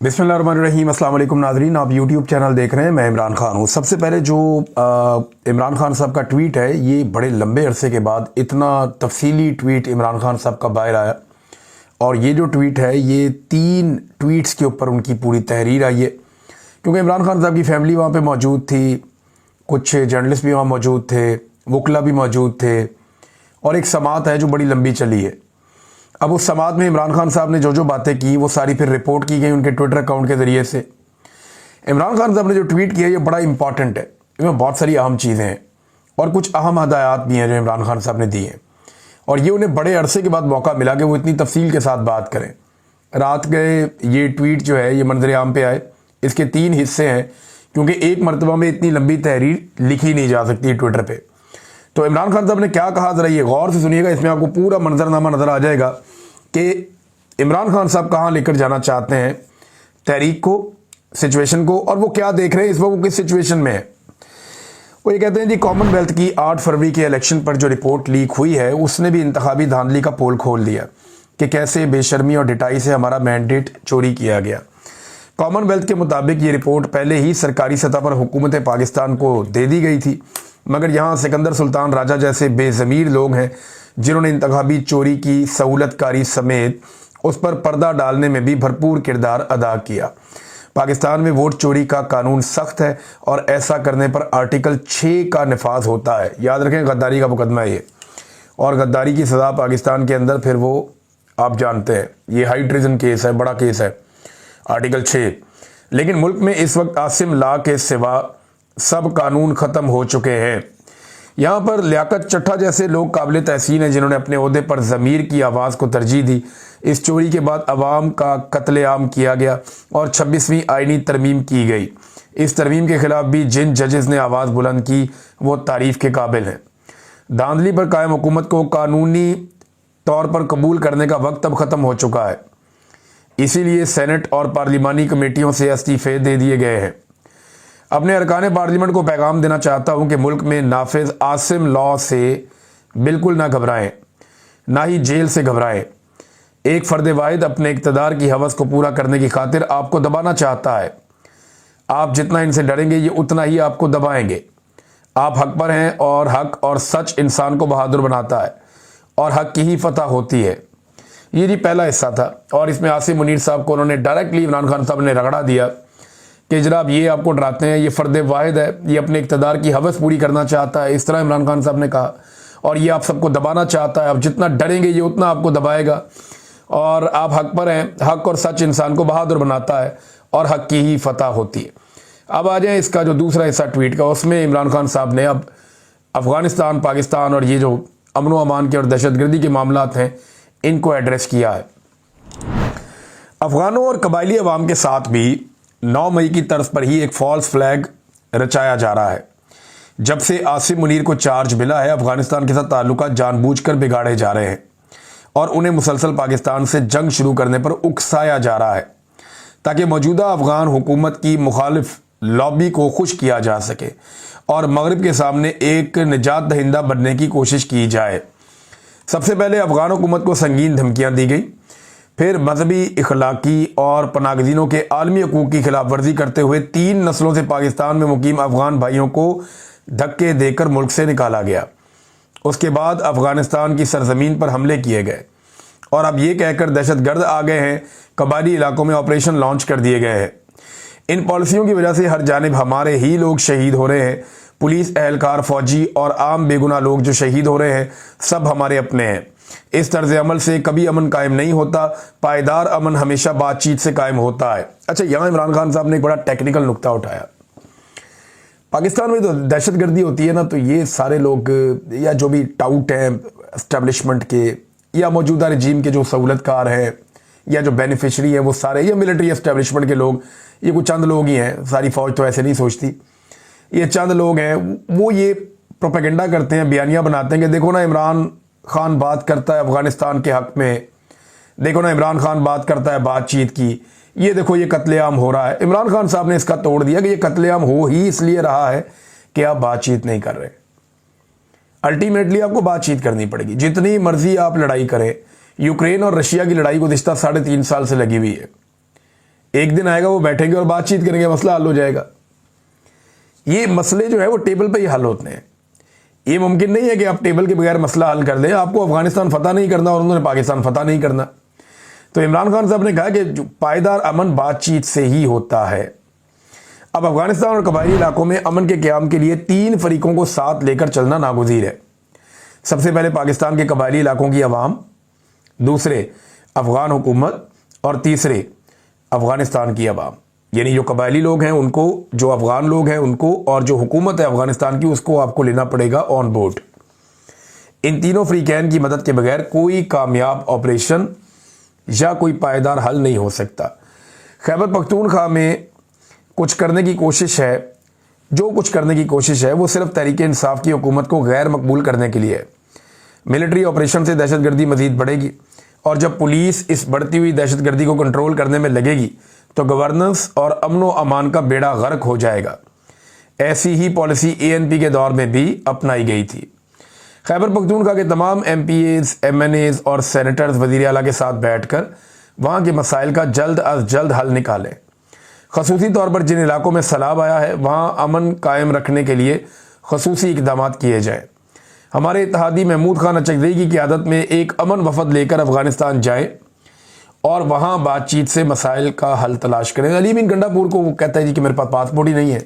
बिस्मिल्लाहिर्रहमानिर्रहीम। अस्सलाम वालेकुम नाज़रीन, आप यूट्यूब चैनल देख रहे हैं। मैं इमरान खान हूँ। सबसे पहले जो इमरान खान साहब का ट्वीट है, ये बड़े लंबे अरसे के बाद इतना तफसीली ट्वीट इमरान खान साहब का बाहर आया। और ये जो ट्वीट है, ये 3 ट्वीट्स के ऊपर उनकी पूरी तहरीर आई है, क्योंकि इमरान खान साहब की फैमिली वहाँ पर मौजूद थी, कुछ जर्नलिस्ट भी वहाँ मौजूद थे, वकला भी मौजूद थे, और एक समात है जो बड़ी लंबी चली है। अब उस समात में इमरान खान साहब ने जो जो बातें की, वो सारी फिर रिपोर्ट की गई उनके ट्विटर अकाउंट के ज़रिए से। इमरान खान साहब ने जो ट्वीट किया, ये बड़ा इंपॉर्टेंट है। इसमें बहुत सारी अहम चीज़ें हैं और कुछ अहम हदायत भी हैं जो इमरान खान साहब ने दी हैं, और ये उन्हें बड़े अरसे के बाद मौका मिला कि वो इतनी तफसील के साथ बात करें। रात गए ये ट्वीट जो है, ये मंजर आम पे आए। इसके 3 हिस्से हैं, क्योंकि एक मरतबा में इतनी लंबी तहरीर लिखी नहीं जा सकती ट्विटर पर। तो इमरान खान साहब ने क्या कहा, ज़रा ये गौर से सुनिएगा। इसमें आपको पूरा मंजरनामा नज़र आ जाएगा कि इमरान खान साहब कहाँ लेकर जाना चाहते हैं तहरीक को, सिचुएशन को, और वो क्या देख रहे हैं इस वक्त, वो किस सिचुएशन में है। वो ये कहते हैं जी, कॉमनवेल्थ की 8 फरवरी के इलेक्शन पर जो रिपोर्ट लीक हुई है, उसने भी इंतखाबी धांधली का पोल खोल दिया कि कैसे बेशर्मी और डिटाई से हमारा मैंडेट चोरी किया गया। कॉमनवेल्थ के मुताबिक ये रिपोर्ट पहले ही सरकारी सतह पर हुकूमत पाकिस्तान को दे दी गई थी, मगर यहाँ सिकंदर सुल्तान राजा जैसे बेज़मीर लोग हैं जिन्होंने इंतखाबी चोरी की सहूलतकारी समेत उस पर पर्दा डालने में भी भरपूर किरदार अदा किया। पाकिस्तान में वोट चोरी का कानून सख्त है और ऐसा करने पर आर्टिकल 6 का नफाज होता है। याद रखें, गद्दारी का मुकदमा है ये, और गद्दारी की सज़ा पाकिस्तान के अंदर फिर वो आप जानते हैं, ये हाई ट्रेजन केस है, बड़ा केस है, आर्टिकल 6। लेकिन मुल्क में इस वक्त आसिम ला के सिवा सब कानून ख़त्म हो चुके हैं। यहाँ पर लियाकत चट्टा जैसे लोग काबिल तहसीन हैं जिन्होंने अपने ओहदे पर ज़मीर की आवाज़ को तरजीह दी। इस चोरी के बाद अवाम का कत्लेआम किया गया और 26वीं आइनी तरमीम की गई। इस तरमीम के ख़िलाफ़ भी जिन जजेस ने आवाज़ बुलंद की, वो तारीफ़ के काबिल हैं। धांधली पर कायम हुकूमत को कानूनी तौर पर कबूल करने का वक्त अब ख़त्म हो चुका है, इसीलिए सेनेट और पार्लिमानी कमेटियों से इस्तीफ़े दे दिए गए हैं। अपने अरकान पार्लियामेंट को पैगाम देना चाहता हूं कि मुल्क में नाफिज आसिम लॉ से बिल्कुल ना घबराएं, ना ही जेल से घबराएं। एक फ़र्द वाहिद अपने इक़्तिदार की हवस को पूरा करने की खातिर आपको दबाना चाहता है। आप जितना इनसे डरेंगे, ये उतना ही आपको दबाएंगे। आप हक पर हैं और हक और सच इंसान को बहादुर बनाता है और हक की ही फतह होती है। ये जी पहला हिस्सा था, और इसमें आसिम मुनीर साहब को उन्होंने डायरेक्टली इमरान खान साहब ने रगड़ा दिया कि जनाब ये आपको डराते हैं, ये फ़र्द वाहिद है, ये अपने इक़्तिदार की हवस पूरी करना चाहता है, इस तरह इमरान खान साहब ने कहा, और ये आप सबको दबाना चाहता है। आप जितना डरेंगे, ये उतना आपको दबाएगा, और आप हक पर हैं। हक और सच इंसान को बहादुर बनाता है और हक की ही फतह होती है। अब आ जाए इसका जो दूसरा हिस्सा ट्वीट का, उसमें इमरान खान साहब ने अब अफ़गानिस्तान, पाकिस्तान और ये जो अमन व अमान के और दहशतगर्दी के मामलात हैं, इनको एड्रेस किया है। अफ़गानों और कबायली अवाम के साथ भी 9 मई की तर्ज पर ही एक फॉल्स फ्लैग रचाया जा रहा है। जब से आसिम मुनीर को चार्ज मिला है, अफगानिस्तान के साथ ताल्लुकात जानबूझकर बिगाड़े जा रहे हैं और उन्हें मुसलसल पाकिस्तान से जंग शुरू करने पर उकसाया जा रहा है, ताकि मौजूदा अफगान हुकूमत की मुखालिफ लॉबी को खुश किया जा सके और मगरिब के सामने एक निजात दहिंदा बनने की कोशिश की जाए। सबसे पहले अफगान हुकूमत को संगीन धमकियाँ दी गई, फिर मजहबी, इखलाकी और पनागज़ीनों के आलमी हकूक़ की खिलाफ वर्जी करते हुए 3 नस्लों से पाकिस्तान में मुकीम अफगान भाइयों को धक्के देकर मुल्क से निकाला गया। उसके बाद अफगानिस्तान की सरजमीन पर हमले किए गए और अब ये कहकर दहशतगर्द आ गए हैं, कबायली इलाकों में ऑपरेशन लॉन्च कर दिए गए हैं। इन पॉलिसियों की वजह से हर जानिब हमारे ही लोग शहीद हो रहे हैं। पुलिस एहलकार, फौजी और आम बेगुनाह लोग जो शहीद हो रहे हैं, सब हमारे अपने हैं। इस तर्ज अमल से कभी अमन कायम नहीं होता। पायदार अमन हमेशा बातचीत से कायम होता है। अच्छा, यहाँ इमरान खान साहब ने एक बड़ा टेक्निकल नुक्ता उठाया। पाकिस्तान में तो दहशतगर्दी होती है ना, तो ये सारे लोग या जो भी टाउट हैं एस्टेब्लिशमेंट के या मौजूदा रजीम के जो सहूलतकार हैं या जो बेनिफिशरी हैं, वो सारे या मिलिट्री एस्टेब्लिशमेंट के लोग, ये कुछ चंद लोग ही हैं। सारी फौज तो ऐसे नहीं सोचती। ये चंद लोग हैं, वो ये प्रोपेगेंडा करते हैं, बयानियाँ बनाते हैं कि देखो ना इमरान खान बात करता है अफगानिस्तान के हक में, देखो ना इमरान खान बात करता है बातचीत की, ये देखो ये कत्लेआम हो रहा है। इमरान खान साहब ने इसका तोड़ दिया कि ये कत्लेआम हो ही इसलिए रहा है कि आप बातचीत नहीं कर रहे। अल्टीमेटली आपको बातचीत करनी पड़ेगी, जितनी मर्जी आप लड़ाई करें। यूक्रेन और रशिया की लड़ाई को गुज़िश्ता 3.5 साल से लगी हुई है। एक दिन आएगा वो बैठेंगे और बातचीत करेंगे, मसला हल हो जाएगा। ये मसले जो है वो टेबल पे ही हल होते हैं। ये मुमकिन नहीं है कि आप टेबल के बगैर मसला हल कर दें। आपको अफगानिस्तान फतह नहीं करना और उन्होंने पाकिस्तान फतह नहीं करना। तो इमरान खान साहब ने कहा कि जो पायदार अमन बातचीत से ही होता है। अब अफगानिस्तान और कबायली इलाकों में अमन के क़याम के लिए 3 फरीकों को साथ लेकर चलना नागुज़ीर है। सबसे पहले पाकिस्तान के कबायली इलाकों की अवाम, दूसरे अफगान हुकूमत और तीसरे अफगानिस्तान की अवाम। यानी जो कबायली लोग हैं उनको, जो अफगान लोग हैं उनको, और जो हुकूमत है अफगानिस्तान की उसको आपको लेना पड़ेगा ऑन बोर्ड। इन तीनों फ्रीकैन की मदद के बगैर कोई कामयाब ऑपरेशन या कोई पायदार हल नहीं हो सकता। खैबर पख्तूनख्वा में कुछ करने की कोशिश है, जो कुछ करने की कोशिश है वो सिर्फ तहरीक इंसाफ की हुकूमत को गैर मकबूल करने के लिए है। मिलिट्री ऑपरेशन से दहशतगर्दी मजीद बढ़ेगी और जब पुलिस इस बढ़ती हुई दहशतगर्दी को कंट्रोल करने में लगेगी तो गवर्नेंस और अमन व अमान का बेड़ा गर्क हो जाएगा। ऐसी ही पॉलिसी ANP के दौर में भी अपनाई गई थी। खैबर पख्तूनख्वा के तमाम MPAs, MNAs और सेनेटर्स वज़ीर आला के साथ बैठकर वहाँ के मसाइल का जल्द अज जल्द हल निकालें। खसूसी तौर पर जिन इलाकों में सैलाब आया है वहाँ अमन कायम रखने के लिए खसूसी इक़दाम किए जाएँ। हमारे इत्तेहादी महमूद खान अचकज़ई की क़यादत में एक अमन वफ़द लेकर अफ़गानिस्तान जाएँ और वहाँ बातचीत से मसाइल का हल तलाश करें। अली बिन गंडापुर को वो कहता है जी कि मेरे पास पासपोर्ट ही नहीं है।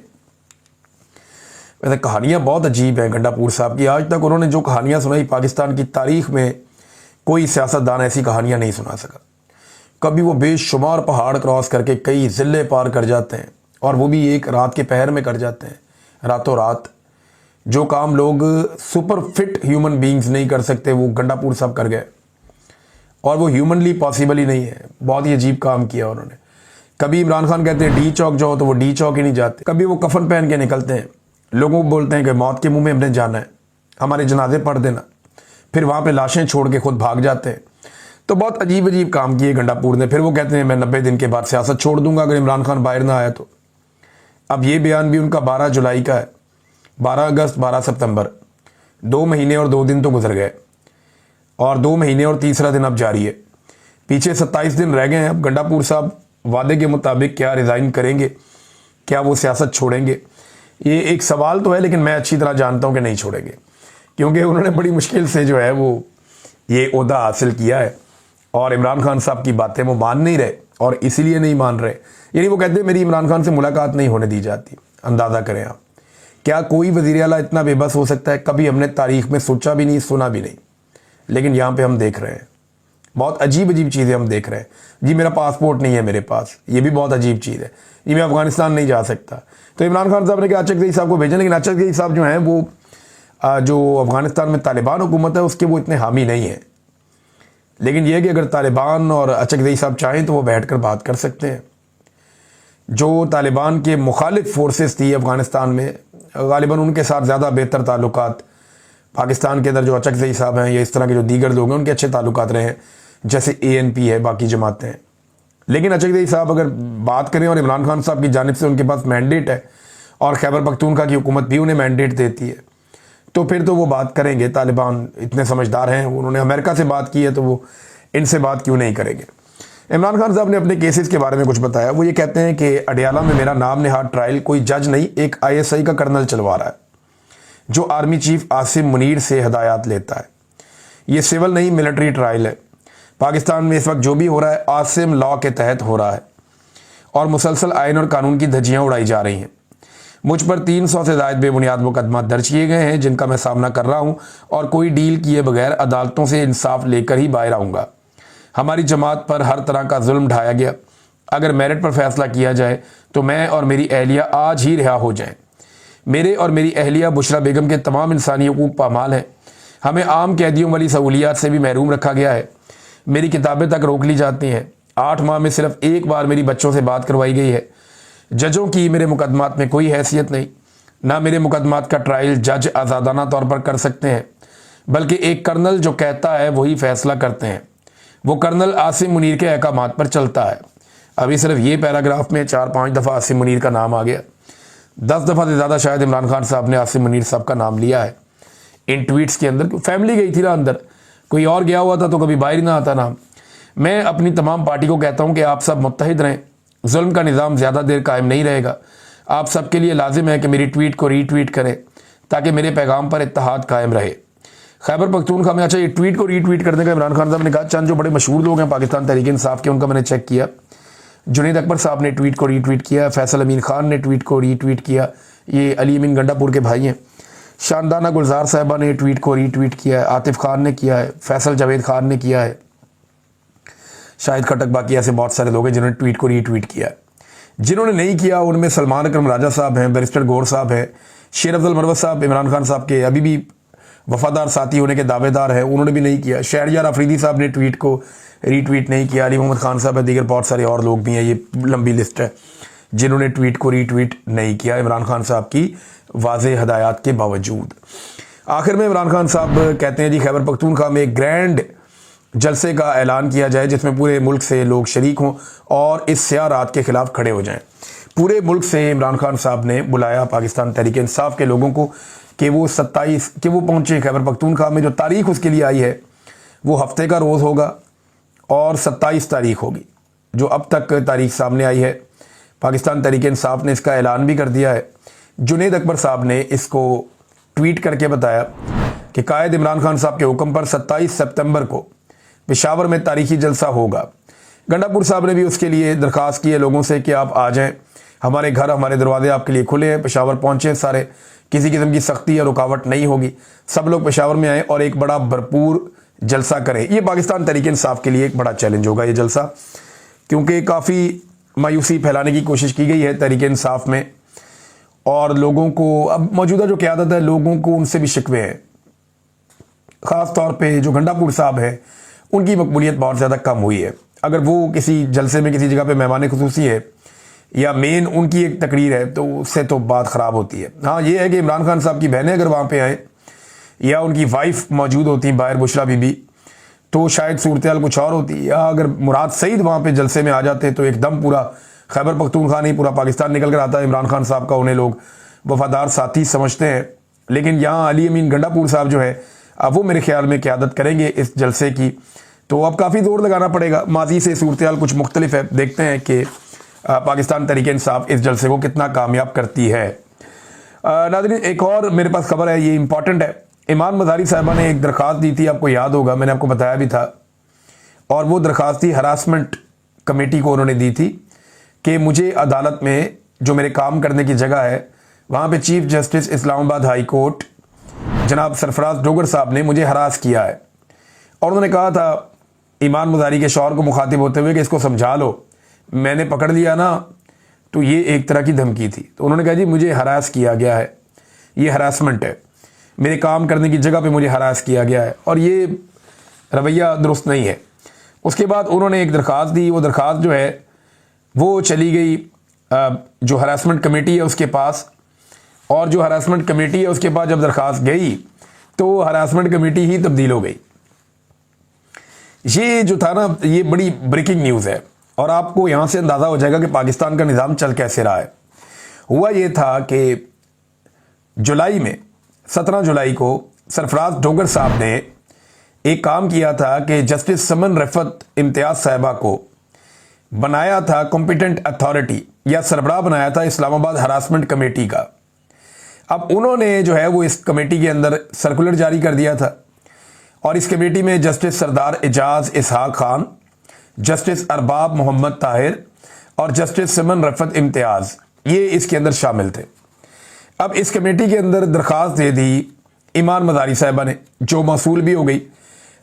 वैसे कहानियाँ बहुत अजीब हैं गंडापुर साहब की। आज तक उन्होंने जो कहानियाँ सुनाई पाकिस्तान की तारीख में कोई सियासतदान ऐसी कहानियाँ नहीं सुना सका। कभी वो बेशुमार पहाड़ क्रॉस करके कई ज़िले पार कर जाते हैं और वो भी एक रात के पहर में कर जाते हैं, रातों रात। जो काम लोग सुपर फिट ह्यूमन बींग्स नहीं कर सकते वो गंडापुर साहब कर गए, और वो ह्यूमनली पॉसिबल ही नहीं है। बहुत ही अजीब काम किया उन्होंने। कभी इमरान खान कहते हैं डी चौक जाओ तो वो डी चौक ही नहीं जाते। कभी वो कफन पहन के निकलते हैं, लोगों को बोलते हैं कि मौत के मुंह में हमने जाना है, हमारे जनाजे पढ़ देना, फिर वहाँ पे लाशें छोड़ के खुद भाग जाते हैं। तो बहुत अजीब अजीब काम किए गंडापुर ने। फिर वो कहते हैं मैं 90 दिन के बाद सियासत छोड़ दूंगा अगर इमरान खान बाहर ना आया तो। अब ये बयान भी उनका 12 जुलाई का है। 12 अगस्त 12 सितंबर 2 महीने और 2 दिन तो गुजर गए और 2 महीने और तीसरा दिन अब जारी है। पीछे 27 दिन रह गए हैं। अब गंडापुर साहब वादे के मुताबिक क्या रिज़ाइन करेंगे, क्या वो सियासत छोड़ेंगे, ये एक सवाल तो है, लेकिन मैं अच्छी तरह जानता हूं कि नहीं छोड़ेंगे, क्योंकि उन्होंने बड़ी मुश्किल से जो है वो ये ओहदा हासिल किया है और इमरान खान साहब की बातें वो मान नहीं रहे, और इसीलिए नहीं मान रहे। यानी वो कहते हैं मेरी इमरान खान से मुलाकात नहीं होने दी जाती। अंदाज़ा करें आप, क्या कोई वज़ीर आला इतना बेबस हो सकता है? कभी हमने तारीख में सोचा भी नहीं, सुना भी नहीं, लेकिन यहाँ पे हम देख रहे हैं बहुत अजीब अजीब चीज़ें हम देख रहे हैं। जी मेरा पासपोर्ट नहीं है मेरे पास, ये भी बहुत अजीब चीज़ है। जी मैं अफगानिस्तान नहीं जा सकता। तो इमरान खान साहब ने कहा अचकज़ई साहब को भेजें, लेकिन अचकज़ई साहब जो हैं वो जो अफगानिस्तान में तालिबान हुकूमत है उसके वो इतने हामी नहीं हैं। लेकिन यह है कि अगर तालिबान और अचकज़ई साहब चाहें तो वो बैठ कर बात कर सकते हैं। जो तालिबान के मुखालिफ फोर्सेस थी अफगानिस्तान में, गालिबन उनके साथ ज़्यादा बेहतर ताल्लुकात पाकिस्तान के अंदर जो अचकज़ई साहब हैं या इस तरह के जो दीगर लोग हैं उनके अच्छे ताल्लुकात रहे हैं, जैसे ANP है, बाकी जमातें हैं। लेकिन अचकज़ई साहब अगर बात करें और इमरान खान साहब की जानिब से उनके पास मैंडेट है और खैबर पख्तूनख्वा की हुकूमत भी उन्हें मैंडेट देती है, तो फिर तो वो बात करेंगे। तालिबान इतने समझदार हैं, उन्होंने अमेरिका से बात की है, तो वो इनसे बात क्यों नहीं करेंगे। इमरान खान साहब ने अपने केसेस के बारे में कुछ बताया। वो ये कहते हैं कि अडियाला में मेरा नाम निहाद ट्रायल कोई जज नहीं, एक ISI का कर्नल चलवा रहा है जो आर्मी चीफ आसिम मुनीर से हदायत लेता है। ये सिविल नहीं मिलिट्री ट्रायल है। पाकिस्तान में इस वक्त जो भी हो रहा है आसिम लॉ के तहत हो रहा है और मुसलसल आइन और कानून की धज्जियाँ उड़ाई जा रही हैं। मुझ पर 300 से ज़ायद बेबुनियाद मुकदमा दर्ज किए गए हैं जिनका मैं सामना कर रहा हूँ और कोई डील किए बगैर अदालतों से इंसाफ लेकर ही बाहर आऊँगा। हमारी जमात पर हर तरह का जुल्म ढाया गया। अगर मेरिट पर फैसला किया जाए तो मैं और मेरी अहलिया आज ही रिहा हो जाएं। मेरे और मेरी अहलिया बुशरा बेगम के तमाम इंसानी हकूक़ पामाल हैं। हमें आम कैदियों वाली सहूलियात से भी महरूम रखा गया है। मेरी किताबें तक रोक ली जाती हैं। 8 माह में सिर्फ एक बार मेरी बच्चों से बात करवाई गई है। जजों की मेरे मुकदमात में कोई हैसियत नहीं, ना मेरे मुकदमात का ट्रायल जज आज़ादाना तौर पर कर सकते हैं, बल्कि एक कर्नल जो कहता है वही फैसला करते हैं। वो कर्नल आसिम मुनीर के अहकामात पर चलता है। अभी सिर्फ ये पैराग्राफ में 4-5 दफ़ा आसिम मुनीर का नाम आ गया। 10 दफ़ा से ज़्यादा शायद इमरान खान साहब ने आसिम मुनीर साहब का नाम लिया है इन ट्वीट्स के अंदर। फैमिली गई थी ना अंदर, कोई और गया हुआ था तो कभी बाहर ही ना आता नाम। मैं अपनी तमाम पार्टी को कहता हूँ कि आप सब मुत्तहिद रहें, जुल्म का निज़ाम ज़्यादा देर कायम नहीं रहेगा। आप सबके लिए लाजिम है कि मेरी ट्वीट को रीट्वीट करें ताकि मेरे पैगाम पर इत्तेहाद कायम रहे। खैबर पख्तूनख्वा में, अच्छा ये ट्वीट को रीट्वीट करने का इमरान खान साहब ने कहा, चंद जो बड़े मशहूर लोग हैं पाकिस्तान तहरीक इंसाफ के उनका मैंने चेक किया। जुनैद अकबर साहब ने ट्वीट को रीट्वीट किया, फैसल अमीन खान ने ट्वीट को रीट्वीट किया, ये अली अमीन गंडापुर के भाई हैं। शानदाना गुलजार साहबा ने ट्वीट को रीट्वीट किया है, आतिफ खान ने किया है, फैसल जावेद खान ने किया है, शाहिद खटक, बाकी ऐसे बहुत सारे लोग हैं जिन्होंने ट्वीट को रीट्वीट किया है। जिन्होंने नहीं किया उनमें सलमान अकरम राजा साहब हैं, बैरिस्टर गौर साहब हैं, शेर अफजल मरवत साहब इमरान खान साहब के अभी भी वफादार साथी होने के दावेदार हैं, उन्होंने भी नहीं किया। शहरयार अफरीदी साहब ने ट्वीट को रीट्वीट नहीं किया। अली मोहम्मद खान साहब है, दीगर बहुत सारे और लोग भी हैं, ये लंबी लिस्ट है जिन्होंने ट्वीट को रीट्वीट नहीं किया इमरान खान साहब की वाज़ेह हदायत के बावजूद। आखिर में इमरान खान साहब कहते हैं जी खैबर पख्तूनख्वा में एक ग्रैंड जलसे का ऐलान किया जाए जिसमें पूरे मुल्क से लोग शरीक हों और इस स्याह रात के खिलाफ खड़े हो जाएं। पूरे मुल्क से इमरान खान साहब ने बुलाया पाकिस्तान तहरीक इंसाफ के लोगों को कि वो पहुंचे खैबर पख्तूनख्वा में। जो तारीख उसके लिए आई है वो हफ्ते का रोज़ होगा और 27 तारीख होगी, जो अब तक तारीख सामने आई है। पाकिस्तान तहरीक इंसाफ ने इसका ऐलान भी कर दिया है। जुनैद अकबर साहब ने इसको ट्वीट करके बताया कि कायद इमरान खान साहब के हुक्म पर 27 सितंबर को पेशावर में तारीखी जलसा होगा। गंडापुर साहब ने भी उसके लिए दरख्वास्त की है लोगों से कि आप आ जाएं, हमारे घर हमारे दरवाजे आपके लिए खुले हैं। पेशावर पहुँचें सारे, किसी किस्म की सख्ती या रुकावट नहीं होगी, सब लोग पेशावर में आएँ और एक बड़ा भरपूर जलसा करें। ये पाकिस्तान तहरीक इंसाफ के लिए एक बड़ा चैलेंज होगा ये जलसा, क्योंकि काफ़ी मायूसी फैलाने की कोशिश की गई है तहरीक इंसाफ में और लोगों को, अब मौजूदा जो क़यादत है लोगों को उनसे भी शिकवे हैं। ख़ास तौर पे जो गंडापुर साहब है उनकी मकबूलियत बहुत ज़्यादा कम हुई है। अगर वो किसी जलसे में किसी जगह पे मेहमान खुसूसी है या मेन उनकी एक तकरीर है तो उससे तो बात ख़राब होती है। हाँ ये है कि इमरान खान साहब की बहनें अगर वहाँ पे आएँ या उनकी वाइफ मौजूद होती बाहर बुशरा बीबी तो शायद सूरत हाल कुछ और होती, या अगर मुराद सईद वहाँ पे जलसे में आ जाते तो एकदम पूरा खैबर पख्तूनख्वा नहीं पूरा पाकिस्तान निकल कर आता है। इमरान खान साहब का उन्हें लोग वफादार साथी समझते हैं, लेकिन यहाँ अली अमीन गंडापुर साहब जो है अब वो मेरे ख्याल में क़यादत करेंगे इस जलसे की, तो अब काफ़ी जोर लगाना पड़ेगा। माजी से सूरत हाल कुछ मुख्तलिफ है, देखते हैं कि पाकिस्तान तहरीक इंसाफ इस जलसे को कितना कामयाब करती है। नाज़रीन एक और मेरे पास खबर है, ये इंपॉर्टेंट है। ईमान मज़ारी साहिबा ने एक दरख्वास्त दी थी, आपको याद होगा मैंने आपको बताया भी था, और वो दरख्वास्त थी हरासमेंट कमेटी को उन्होंने दी थी कि मुझे अदालत में जो मेरे काम करने की जगह है वहाँ पे chief justice Islamabad high court जनाब सरफराज डोगर साहब ने मुझे हरास किया है। और उन्होंने कहा था ईमान मज़ारी के शौहर को मुखातिब होते हुए कि इसको समझा लो, मैंने पकड़ लिया ना तो ये एक तरह की धमकी थी। तो उन्होंने कहा जी मुझे हरास किया गया है, ये हरासमेंट है, मेरे काम करने की जगह पे मुझे हरास किया गया है और ये रवैया दुरुस्त नहीं है। उसके बाद उन्होंने एक दरख्वास्त दी, वो दरख्वास्त जो है वो चली गई जो हरासमेंट कमेटी है उसके पास, और जो हरासमेंट कमेटी है उसके पास जब दरख्वास्त गई तो हरासमेंट कमेटी ही तब्दील हो गई। ये जो था ना ये बड़ी ब्रेकिंग न्यूज़ है और आपको यहाँ से अंदाज़ा हो जाएगा कि पाकिस्तान का निज़ाम चल कैसे रहा है। हुआ ये था कि जुलाई में 17 जुलाई को सरफराज डोगर साहब ने एक काम किया था कि जस्टिस समन रफ़त इम्तियाज़ साहिबा को बनाया था कॉम्पिटेंट अथॉरिटी या सरबराह बनाया था इस्लामाबाद हरासमेंट कमेटी का। अब उन्होंने जो है वो इस कमेटी के अंदर सर्कुलर जारी कर दिया था और इस कमेटी में जस्टिस सरदार एजाज इसहाक खान, जस्टिस अरबाब मोहम्मद ताहिर और जस्टिस समन रफ़त इम्तियाज़ ये इसके अंदर शामिल थे। अब इस कमेटी के अंदर दरख्वास्त दे दी ईमान मज़ारी साहिबा ने, जो मौसूल भी हो गई।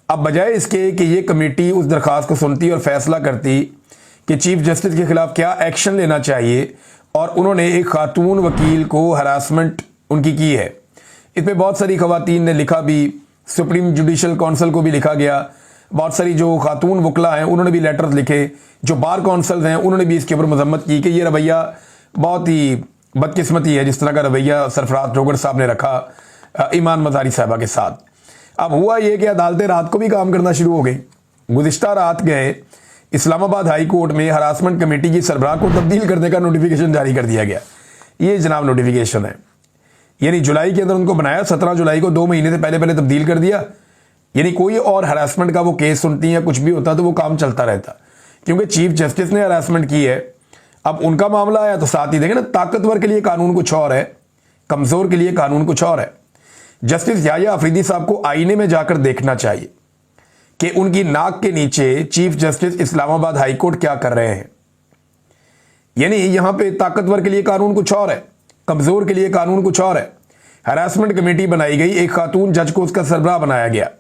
अब बजाय इसके कि ये कमेटी उस दरख्वास्त को सुनती और फैसला करती कि चीफ जस्टिस के खिलाफ क्या एक्शन लेना चाहिए, और उन्होंने एक खातून वकील को हरासमेंट उनकी की है। इस पर बहुत सारी खवातीन ने लिखा भी, सुप्रीम जुडिशल काउंसिल को भी लिखा गया, बहुत सारी जो खातून वकला हैं उन्होंने भी लेटर्स लिखे, जो बार काउंसिल हैं उन्होंने भी इसके ऊपर मजम्मत की कि ये रवैया बहुत ही बदकिस्मती है जिस तरह का रवैया सरफराज डोगर साहब ने रखा ईमान मज़ारी साहिबा के साथ। अब हुआ ये कि अदालतें रात को भी काम करना शुरू हो गई। गुज़िश्ता रात गए इस्लामाबाद हाई कोर्ट में हरासमेंट कमेटी की सरबराह को तब्दील करने का नोटिफिकेशन जारी कर दिया गया। ये जनाब नोटिफिकेशन है, यानी जुलाई के अंदर उनको बनाया, 17 जुलाई को 2 महीने से पहले तब्दील कर दिया। यानी कोई और हरासमेंट का वो केस सुनती या कुछ भी होता तो वो काम चलता रहता, क्योंकि चीफ जस्टिस ने हरासमेंट की है अब उनका मामला आया तो साथ ही देखें ना, ताकतवर के लिए कानून कुछ और है, कमजोर के लिए कानून कुछ और है। जस्टिस याह्या अफरीदी साहब को आईने में जाकर देखना चाहिए कि उनकी नाक के नीचे चीफ जस्टिस इस्लामाबाद हाईकोर्ट क्या कर रहे हैं। यानी यहां पे ताकतवर के लिए कानून कुछ और है, कमजोर के लिए कानून कुछ और है। हैरासमेंट कमेटी बनाई गई, एक खातून जज को उसका सरबराह बनाया गया,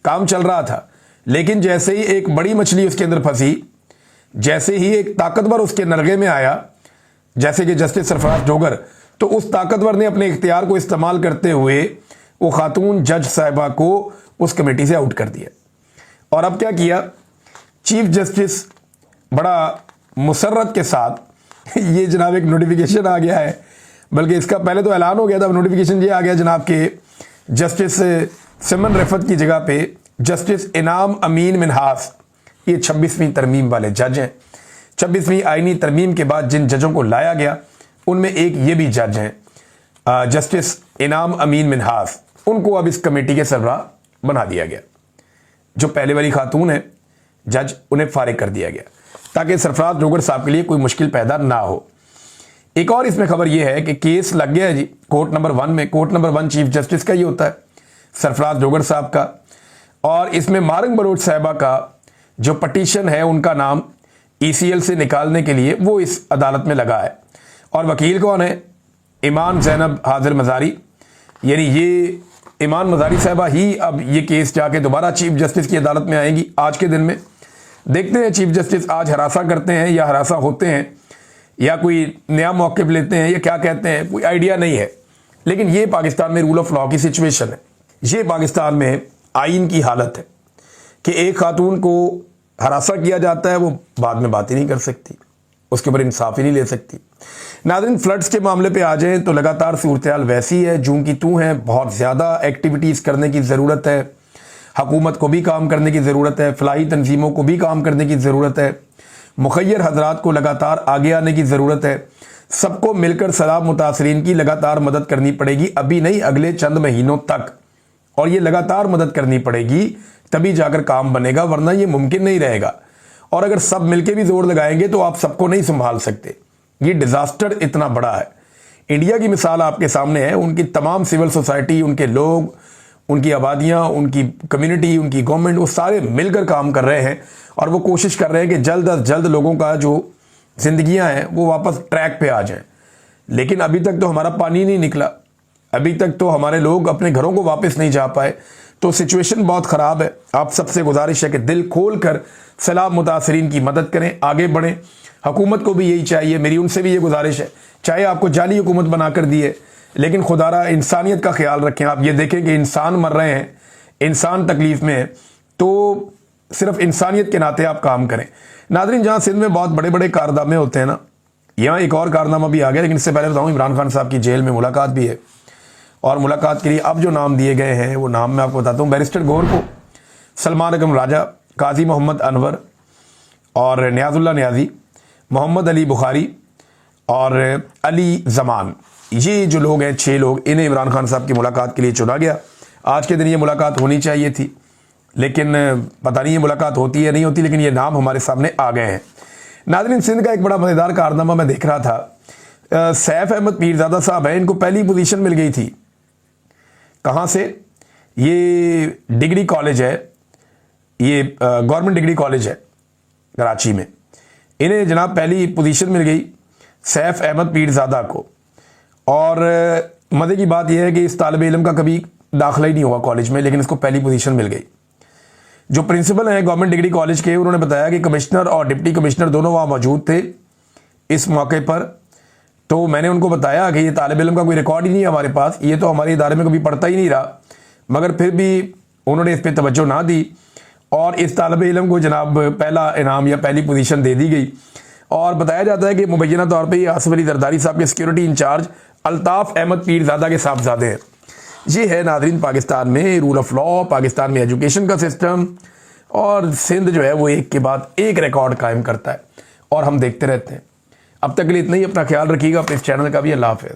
काम चल रहा था। लेकिन जैसे ही एक बड़ी मछली उसके अंदर फंसी, जैसे ही एक ताकतवर उसके नरगे में आया, जैसे कि जस्टिस सरफराज डोगर, तो उस ताकतवर ने अपने इख्तियार को इस्तेमाल करते हुए वो खातून जज साहिबा को उस कमेटी से आउट कर दिया। और अब क्या किया, चीफ जस्टिस बड़ा मुसर्रत के साथ ये जनाब एक नोटिफिकेशन आ गया है, बल्कि इसका पहले तो ऐलान हो गया था, नोटिफिकेशन ये आ गया जनाब के जस्टिस सिमन रिफत की जगह पे जस्टिस इनाम अमीन मिनहास, ये 26वीं तरमीम वाले जज हैं। 26वीं आईनी तरमीम के बाद जिन जजों को लाया गया उनमें एक ये भी जज हैं जस्टिस इनाम अमीन मिनहास, उनको अब इस कमेटी के सरबराह बना दिया गया। जो पहले वाली खातून है जज, उन्हें फारिग कर दिया गया ताकि सरफराज डोगर साहब के लिए कोई मुश्किल पैदा ना हो। एक और इसमें खबर यह है कि केस लग गया है जी कोर्ट नंबर 1 में। कोर्ट नंबर 1 चीफ जस्टिस का ही होता है, सरफराज डोगर साहब का। और इसमें मारंग बलोच साहिबा का जो पटिशन है, उनका नाम ECL से निकालने के लिए वो इस अदालत में लगा है। और वकील कौन है, ईमान ज़ैनब हाजिर मज़ारी। यानी ये ईमान मज़ारी साहिबा ही अब ये केस जाके दोबारा चीफ जस्टिस की अदालत में आएंगी आज के दिन में। देखते हैं चीफ जस्टिस आज हरासा करते हैं या हरासा होते हैं या कोई नया मौक़िफ़ लेते हैं या क्या कहते हैं, कोई आइडिया नहीं है। लेकिन ये पाकिस्तान में रूल ऑफ लॉ की सिचुएशन है, ये पाकिस्तान में आइन की हालत है कि एक खातून को हरासा किया जाता है, वो बाद में बात ही नहीं कर सकती, उसके ऊपर इंसाफ ही नहीं ले सकती। नाज़रीन, फ्लड्स के मामले पे आ जाएं तो लगातार सूरत हाल वैसी है जूं की तू है। बहुत ज़्यादा एक्टिविटीज़ करने की ज़रूरत है, हुकूमत को भी काम करने की ज़रूरत है, फलाही तंजीमों को भी काम करने की ज़रूरत है, मुखय्यर हजरात को लगातार आगे आने की ज़रूरत है। सबको मिलकर सैलाब मुतासरीन की लगातार मदद करनी पड़ेगी, अभी नहीं अगले चंद महीनों तक। और ये लगातार मदद करनी पड़ेगी, तभी जाकर काम बनेगा, वरना ये मुमकिन नहीं रहेगा। और अगर सब मिलकर भी जोर लगाएंगे तो आप सबको नहीं संभाल सकते। ये डिजास्टर इतना बड़ा है। इंडिया की मिसाल आपके सामने है, उनकी तमाम सिविल सोसाइटी, उनके लोग, उनकी आबादियां, उनकी कम्युनिटी, उनकी गवर्नमेंट, वो सारे मिलकर काम कर रहे हैं और वो कोशिश कर रहे हैं कि जल्द अज जल्द लोगों का जो जिंदगियां हैं वो वापस ट्रैक पे आ जाएं। लेकिन अभी तक तो हमारा पानी नहीं निकला, अभी तक तो हमारे लोग अपने घरों को वापस नहीं जा पाए। तो सिचुएशन बहुत ख़राब है। आप सबसे गुजारिश है कि दिल खोल कर सैलाब मुतासरीन की मदद करें, आगे बढ़ें। हुकूमत को भी यही चाहिए, मेरी उनसे भी ये गुजारिश है, चाहे आपको जाली हुकूमत बनाकर दिए, लेकिन खुदारा इंसानियत का ख्याल रखें। आप ये देखें कि इंसान मर रहे हैं, इंसान तकलीफ में है, तो सिर्फ इंसानियत के नाते आप काम करें। नाज़रीन, जहाँ सिंध में बहुत बड़े बड़े कारनामे होते हैं ना, यहाँ एक और कारनामा भी आ गया। लेकिन इससे पहले बताऊँ, इमरान खान साहब की जेल में मुलाकात भी है और मुलाकात के लिए अब जो नाम दिए गए हैं वो नाम मैं आपको बताता हूँ। बैरिस्टर गौहर को, सलमान अकरम राजा, काजी मोहम्मद अनवर और नियाजुल्लाह नियाजी, मोहम्मद अली बुखारी और अली जमान, ये जो लोग हैं 6 लोग, इन्हें इमरान खान साहब की मुलाकात के लिए चुना गया। आज के दिन ये मुलाकात होनी चाहिए थी, लेकिन पता नहीं ये मुलाकात होती है नहीं होती, लेकिन ये नाम हमारे सामने आ गए हैं। नाज़रीन, सिंध का एक बड़ा मज़ेदार कारनामा मैं देख रहा था। सैफ अहमद पीरजादा साहब हैं, इनको पहली पोजीशन मिल गई थी। कहाँ से? ये डिग्री कॉलेज है, ये गवर्नमेंट डिग्री कॉलेज है कराची में। इन्हें जनाब पहली पोजीशन मिल गई सैफ अहमद पीरजादा को। और मज़े की बात यह है कि इस तालिब इल्म का कभी दाखिला ही नहीं हुआ कॉलेज में, लेकिन इसको पहली पोजीशन मिल गई। जो प्रिंसिपल हैं गवर्नमेंट डिग्री कॉलेज के, उन्होंने बताया कि कमिश्नर और डिप्टी कमिश्नर दोनों वहाँ मौजूद थे इस मौके पर। तो मैंने उनको बताया कि ये तालिब इल्म का कोई रिकॉर्ड ही नहीं है हमारे पास, ये तो हमारे इदारे में कभी पढ़ता ही नहीं रहा, मगर फिर भी उन्होंने इस पर तवज्जो ना दी और इस तालिब इल्म को जनाब पहला इनाम या पहली पोजीशन दे दी गई। और बताया जाता है कि मुबैना तौर पर ये आसिफ अली जरदारी साहब के सिक्योरिटी इंचार्ज अल्ताफ़ अहमद पीरजादा के साहबजादे हैं। ये है नाज़रीन पाकिस्तान में रूल ऑफ लॉ, पाकिस्तान में एजुकेशन का सिस्टम, और सिंध जो है वो एक के बाद एक रिकॉर्ड कायम करता है और हम देखते रहते हैं। अब तक के लिए इतना ही। अपना ख्याल रखिएगा, अपने इस चैनल का भी। अल्लाह हाफ़िज़।